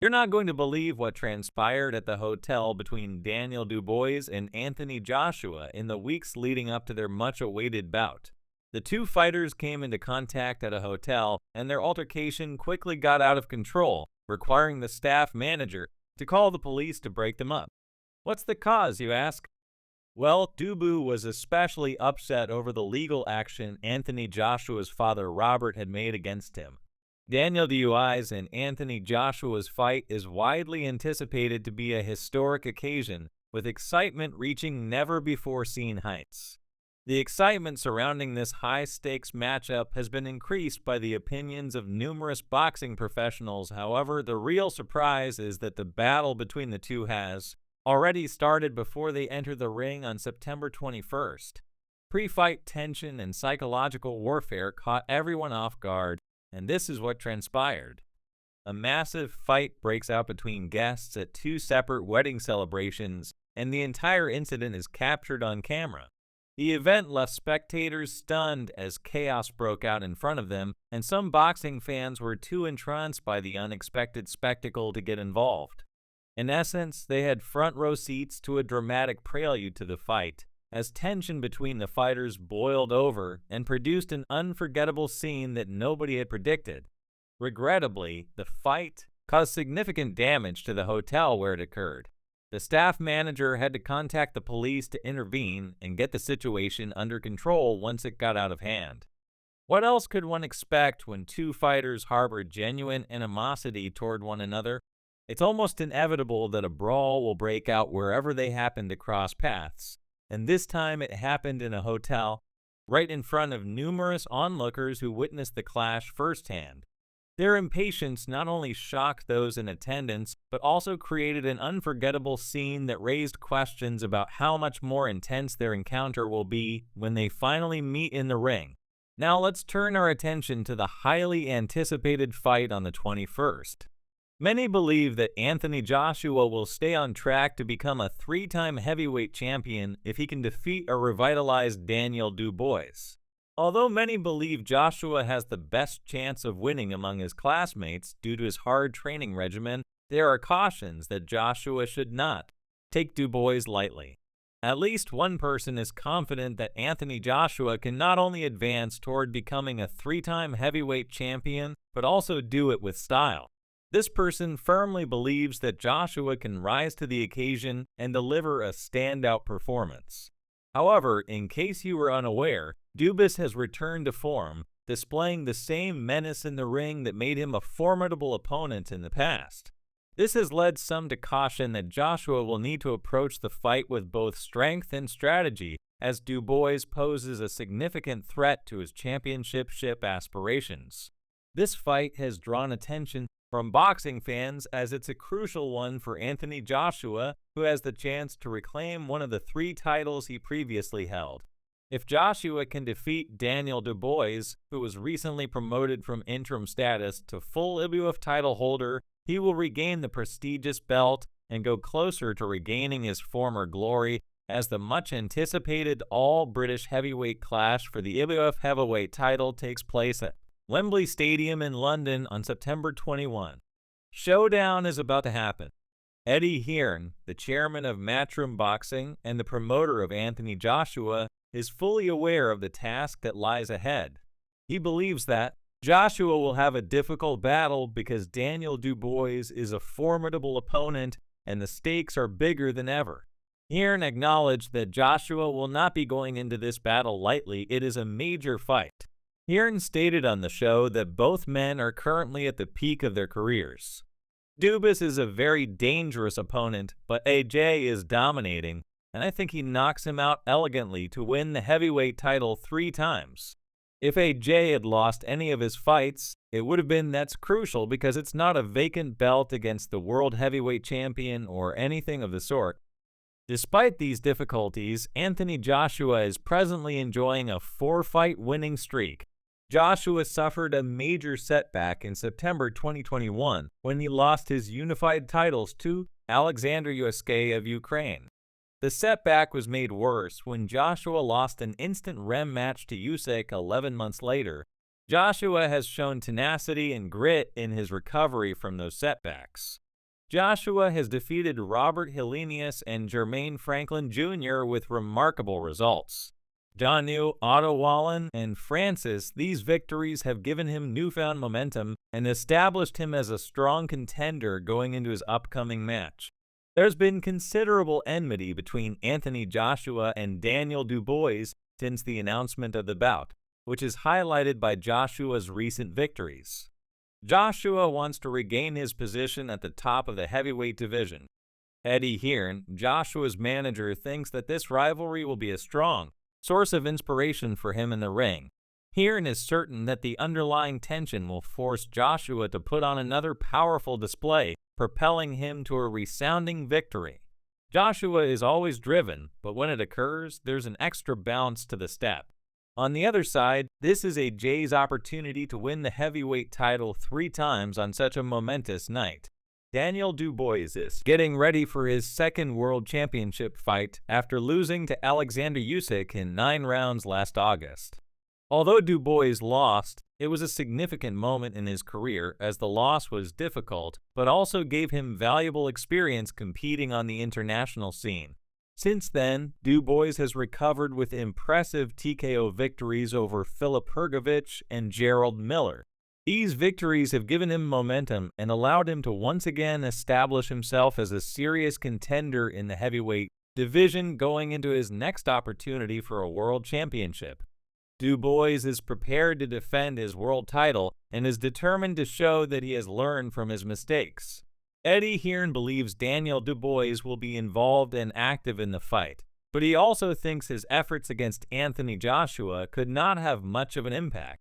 You're not going to believe what transpired at the hotel between Daniel Dubois and Anthony Joshua in the weeks leading up to their much-awaited bout. The two fighters came into contact at a hotel, and their altercation quickly got out of control, requiring the staff manager to call the police to break them up. What's the cause, you ask? Well, Dubois was especially upset over the legal action Anthony Joshua's father Robert had made against him. Daniel Dubois and Anthony Joshua's fight is widely anticipated to be a historic occasion, with excitement reaching never-before-seen heights. The excitement surrounding this high-stakes matchup has been increased by the opinions of numerous boxing professionals. However, the real surprise is that the battle between the two has already started before they enter the ring on September 21st. Pre-fight tension and psychological warfare caught everyone off guard, and this is what transpired. A massive fight breaks out between guests at two separate wedding celebrations, and the entire incident is captured on camera. The event left spectators stunned as chaos broke out in front of them, and some boxing fans were too entranced by the unexpected spectacle to get involved. In essence, they had front-row seats to a dramatic prelude to the fight, as tension between the fighters boiled over and produced an unforgettable scene that nobody had predicted. Regrettably, the fight caused significant damage to the hotel where it occurred. The staff manager had to contact the police to intervene and get the situation under control once it got out of hand. What else could one expect when two fighters harbor genuine animosity toward one another? It's almost inevitable that a brawl will break out wherever they happen to cross paths. And this time it happened in a hotel, right in front of numerous onlookers who witnessed the clash firsthand. Their impatience not only shocked those in attendance, but also created an unforgettable scene that raised questions about how much more intense their encounter will be when they finally meet in the ring. Now let's turn our attention to the highly anticipated fight on the 21st. Many believe that Anthony Joshua will stay on track to become a three-time heavyweight champion if he can defeat a revitalized Daniel Dubois. Although many believe Joshua has the best chance of winning among his classmates due to his hard training regimen, there are cautions that Joshua should not take Dubois lightly. At least one person is confident that Anthony Joshua can not only advance toward becoming a three-time heavyweight champion, but also do it with style. This person firmly believes that Joshua can rise to the occasion and deliver a standout performance. However, in case you were unaware, Dubois has returned to form, displaying the same menace in the ring that made him a formidable opponent in the past. This has led some to caution that Joshua will need to approach the fight with both strength and strategy, as Dubois poses a significant threat to his championship aspirations. This fight has drawn attention from boxing fans as it's a crucial one for Anthony Joshua, who has the chance to reclaim one of the three titles he previously held. If Joshua can defeat Daniel Dubois, who was recently promoted from interim status to full IBF title holder, he will regain the prestigious belt and go closer to regaining his former glory as the much-anticipated all-British heavyweight clash for the IBF heavyweight title takes place at Wembley Stadium in London on September 21. Showdown is about to happen. Eddie Hearn, the chairman of Matchroom Boxing and the promoter of Anthony Joshua, is fully aware of the task that lies ahead. He believes that Joshua will have a difficult battle because Daniel Dubois is a formidable opponent and the stakes are bigger than ever. Hearn acknowledged that Joshua will not be going into this battle lightly. It is a major fight. Hearn stated on the show that both men are currently at the peak of their careers. Dubois is a very dangerous opponent, but AJ is dominating, and I think he knocks him out elegantly to win the heavyweight title 3 times. If AJ had lost any of his fights, it would have been that's crucial because it's not a vacant belt against the world heavyweight champion or anything of the sort. Despite these difficulties, Anthony Joshua is presently enjoying a 4-fight winning streak. Joshua suffered a major setback in September 2021 when he lost his unified titles to Alexander Usyk of Ukraine. The setback was made worse when Joshua lost an instant rematch to Usyk 11 months later. Joshua has shown tenacity and grit in his recovery from those setbacks. Joshua has defeated Robert Helenius and Jermaine Franklin Jr. with remarkable results. Janu, Otto Wallen, and Francis, these victories have given him newfound momentum and established him as a strong contender going into his upcoming match. There's been considerable enmity between Anthony Joshua and Daniel Dubois since the announcement of the bout, which is highlighted by Joshua's recent victories. Joshua wants to regain his position at the top of the heavyweight division. Eddie Hearn, Joshua's manager, thinks that this rivalry will be a strong source of inspiration for him in the ring. Hearn is certain that the underlying tension will force Joshua to put on another powerful display, propelling him to a resounding victory. Joshua is always driven, but when it occurs, there's an extra bounce to the step. On the other side, this is AJ's opportunity to win the heavyweight title 3 times on such a momentous night. Daniel Dubois is getting ready for his second World Championship fight after losing to Alexander Usyk in 9 rounds last August. Although Dubois lost, it was a significant moment in his career as the loss was difficult, but also gave him valuable experience competing on the international scene. Since then, Dubois has recovered with impressive TKO victories over Filip Hrgović and Gerald Miller. These victories have given him momentum and allowed him to once again establish himself as a serious contender in the heavyweight division going into his next opportunity for a world championship. Dubois is prepared to defend his world title and is determined to show that he has learned from his mistakes. Eddie Hearn believes Daniel Dubois will be involved and active in the fight, but he also thinks his efforts against Anthony Joshua could not have much of an impact.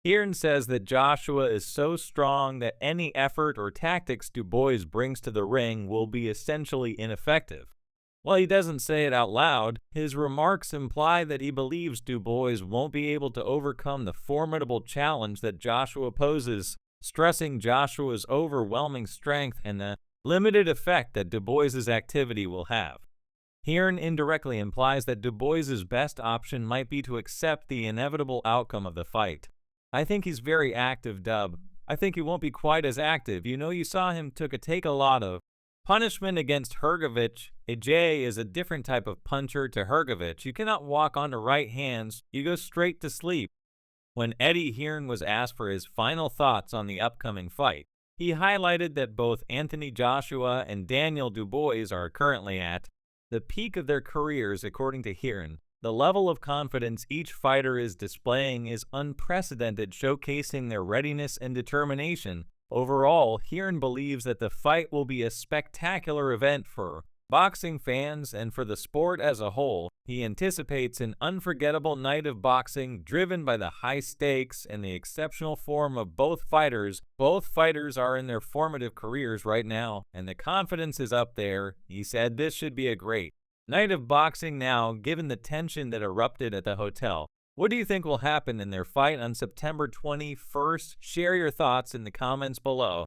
Hearn says that Joshua is so strong that any effort or tactics Dubois brings to the ring will be essentially ineffective. While he doesn't say it out loud, his remarks imply that he believes Dubois won't be able to overcome the formidable challenge that Joshua poses, stressing Joshua's overwhelming strength and the limited effect that Dubois' activity will have. Hearn indirectly implies that Dubois' best option might be to accept the inevitable outcome of the fight. I think he's very active, Dub. I think he won't be quite as active. You saw him take a lot of punishment against Hrgović. AJ is a different type of puncher to Hrgović. You cannot walk onto right hands. You go straight to sleep. When Eddie Hearn was asked for his final thoughts on the upcoming fight, he highlighted that both Anthony Joshua and Daniel Dubois are currently at the peak of their careers, according to Hearn. The level of confidence each fighter is displaying is unprecedented, showcasing their readiness and determination. Overall, Hearn believes that the fight will be a spectacular event for boxing fans and for the sport as a whole. He anticipates an unforgettable night of boxing driven by the high stakes and the exceptional form of both fighters. Both fighters are in their formative careers right now, and the confidence is up there. He said this should be a great night of boxing now, given the tension that erupted at the hotel. What do you think will happen in their fight on September 21st? Share your thoughts in the comments below.